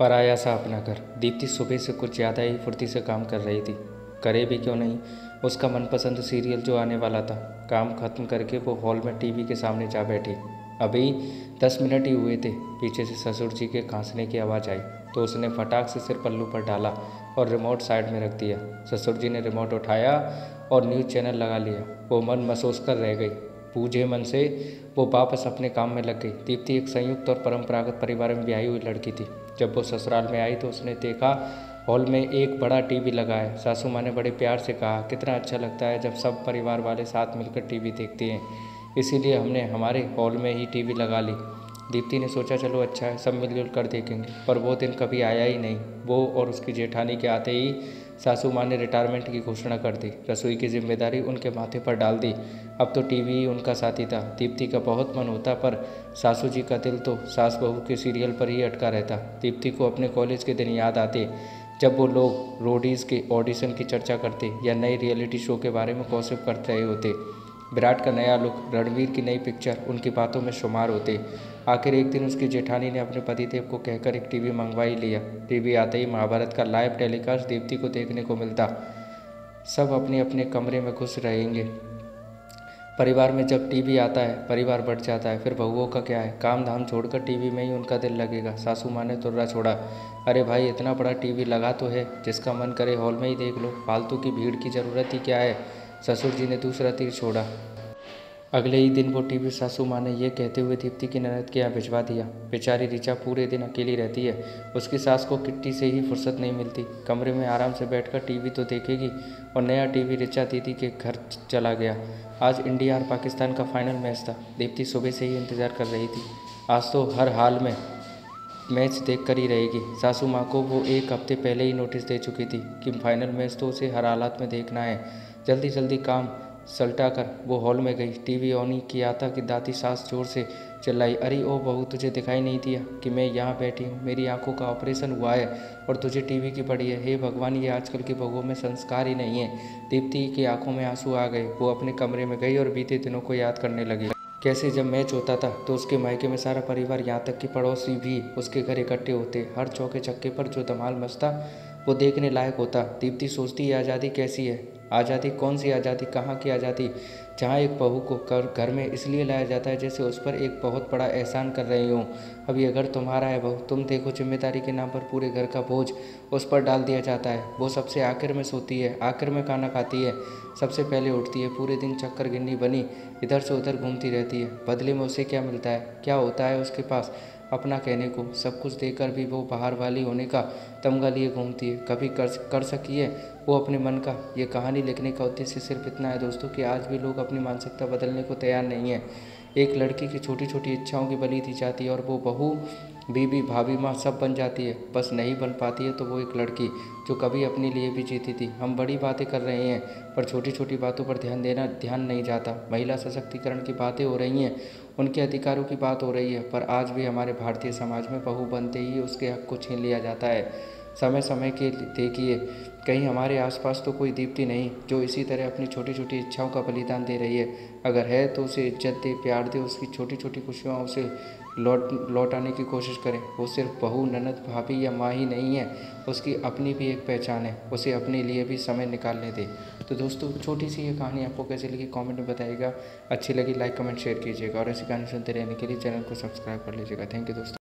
पराया सा अपना घर। दीप्ति सुबह से कुछ ज़्यादा ही फुर्ती से काम कर रही थी। करे भी क्यों नहीं, उसका मनपसंद सीरियल जो आने वाला था। काम खत्म करके वो हॉल में टीवी के सामने जा बैठी। अभी 10 मिनट ही हुए थे, पीछे से ससुर जी के खांसने की आवाज़ आई तो उसने फटाक से सिर पल्लू पर डाला और रिमोट साइड में रख दिया। ससुर जी ने रिमोट उठाया और न्यूज़ चैनल लगा लिया। वो मन महसूस कर रह गई। बूझे मन से वो वापस अपने काम में लग गई। दीप्ति एक संयुक्त और परंपरागत परिवार में ब्याही हुई लड़की थी। जब वो ससुराल में आई तो उसने देखा हॉल में एक बड़ा टीवी लगा है। सासू माँ ने बड़े प्यार से कहा, कितना अच्छा लगता है जब सब परिवार वाले साथ मिलकर टीवी देखते हैं, इसीलिए हमने हमारे हॉल में ही टीवी लगा ली। दीप्ति ने सोचा, चलो अच्छा है, सब मिलजुल कर देखेंगे। पर वो दिन कभी आया ही नहीं। वो और उसकी जेठानी के आते ही सासू माँ ने रिटायरमेंट की घोषणा कर दी। रसोई की जिम्मेदारी उनके माथे पर डाल दी। अब तो टीवी ही उनका साथी था। दीप्ति का बहुत मन होता, पर सासू जी का दिल तो सास बहू के सीरियल पर ही अटका रहता। दीप्ति को अपने कॉलेज के दिन याद आते, जब वो लोग रोडीज़ के ऑडिशन की चर्चा करते या नए रियलिटी शो के बारे में गॉसिप कर रहे होते। विराट का नया लुक, रणवीर की नई पिक्चर उनकी बातों में शुमार होते। आखिर एक दिन उसकी जेठानी ने अपने पतिदेव को कहकर एक टीवी मंगवा ही लिया। टीवी आते ही महाभारत का लाइव टेलीकास्ट दीप्ति को देखने को मिलता। सब अपने अपने कमरे में घुस रहेंगे। परिवार में जब टीवी आता है परिवार बढ़ जाता है। फिर बहुओं का क्या है, काम धाम छोड़कर टीवी में ही उनका दिल लगेगा। सासू माँ ने तुर्रा छोड़ा, अरे भाई इतना बड़ा टीवी लगा तो है, जिसका मन करे हॉल में ही देख लो, फालतू की भीड़ की ज़रूरत ही क्या है। ससुर जी ने दूसरा तीर छोड़ा। अगले ही दिन वो टीवी सासू माँ ने ये कहते हुए दीप्ति की ननद के यहाँ भिजवा दिया। बेचारी ऋचा पूरे दिन अकेली रहती है। उसकी सास को किट्टी से ही फुर्सत नहीं मिलती। कमरे में आराम से बैठकर टीवी तो देखेगी, और नया टीवी ऋचा दीदी के घर चला गया। आज इंडिया और पाकिस्तान का फाइनल मैच था। दीप्ति सुबह से ही इंतज़ार कर रही थी। आज तो हर हाल में मैच देख कर ही रहेगी। सासू माँ को वो एक हफ्ते पहले ही नोटिस दे चुकी थी कि फाइनल मैच तो उसे हर हालात में देखना है। जल्दी जल्दी काम सलटा कर वो हॉल में गई। टीवी ऑन ही किया था कि दादी सास जोर से चिल्लाई, अरे ओ बहू, तुझे दिखाई नहीं दिया कि मैं यहाँ बैठी हूँ? मेरी आंखों का ऑपरेशन हुआ है और तुझे टीवी की पड़ी है। हे भगवान, ये आजकल की बहुओं में संस्कार ही नहीं है। दीप्ति की आंखों में आंसू आ गए। वो अपने कमरे में गई और बीते दिनों को याद करने लगी। कैसे जब मैच होता था तो उसके मायके में सारा परिवार, यहाँ तक कि पड़ोसी भी उसके घर इकट्ठे होते। हर चौके चक्के पर जो धमाल मचता वो देखने लायक होता। दीप्ति सोचती, ये आज़ादी कैसी है? आज़ादी कौन सी आज़ादी, कहाँ की आज़ादी, जहाँ एक बहू को घर में इसलिए लाया जाता है जैसे उस पर एक बहुत बड़ा एहसान कर रही हूँ। अब ये घर तुम्हारा है बहू, तुम देखो, जिम्मेदारी के नाम पर पूरे घर का बोझ उस पर डाल दिया जाता है। वो सबसे आखिर में सोती है, आखिर में खाना खाती है, सबसे पहले उठती है, पूरे दिन चक्कर गिन्नी बनी इधर से उधर घूमती रहती है। बदले में उसे क्या मिलता है, क्या होता है उसके पास अपना कहने को? सब कुछ देकर भी वो बाहर वाली होने का तमगा लिए घूमती है। कभी कर सकी है वो अपने मन का? ये कहानी लिखने का उद्देश्य सिर्फ इतना है दोस्तों कि आज भी लोग अपनी मानसिकता बदलने को तैयार नहीं है। एक लड़की की छोटी छोटी इच्छाओं की बलि दी जाती है और वो बहू, बीबी, भाभी, माँ सब बन जाती है। बस नहीं बन पाती है तो वो एक लड़की जो कभी अपने लिए भी जीती थी। हम बड़ी बातें कर रहे हैं पर छोटी छोटी बातों पर ध्यान नहीं जाता। महिला सशक्तिकरण की बातें हो रही हैं, उनके अधिकारों की बात हो रही है, पर आज भी हमारे भारतीय समाज में बहू बनते ही उसके हक को छीन लिया जाता है। समय समय के देखिए, कहीं हमारे आसपास तो कोई दीप्ति नहीं जो इसी तरह अपनी छोटी छोटी इच्छाओं का बलिदान दे रही है। अगर है तो उसे इज्जत दे, प्यार दे, उसकी छोटी छोटी खुशियाँ उसे लौटाने की कोशिश करें। वो सिर्फ बहू, ननद, भाभी या माँ ही नहीं है, उसकी अपनी भी एक पहचान है। उसे अपने लिए भी समय निकालने दे। तो दोस्तों, छोटी सी ये कहानी आपको कैसी लगी कमेंट में बताइएगा। अच्छी लगी लाइक कमेंट शेयर कीजिएगा, और ऐसी कहानी सुनते रहने के लिए चैनल को सब्सक्राइब कर लीजिएगा। थैंक यू दोस्तों।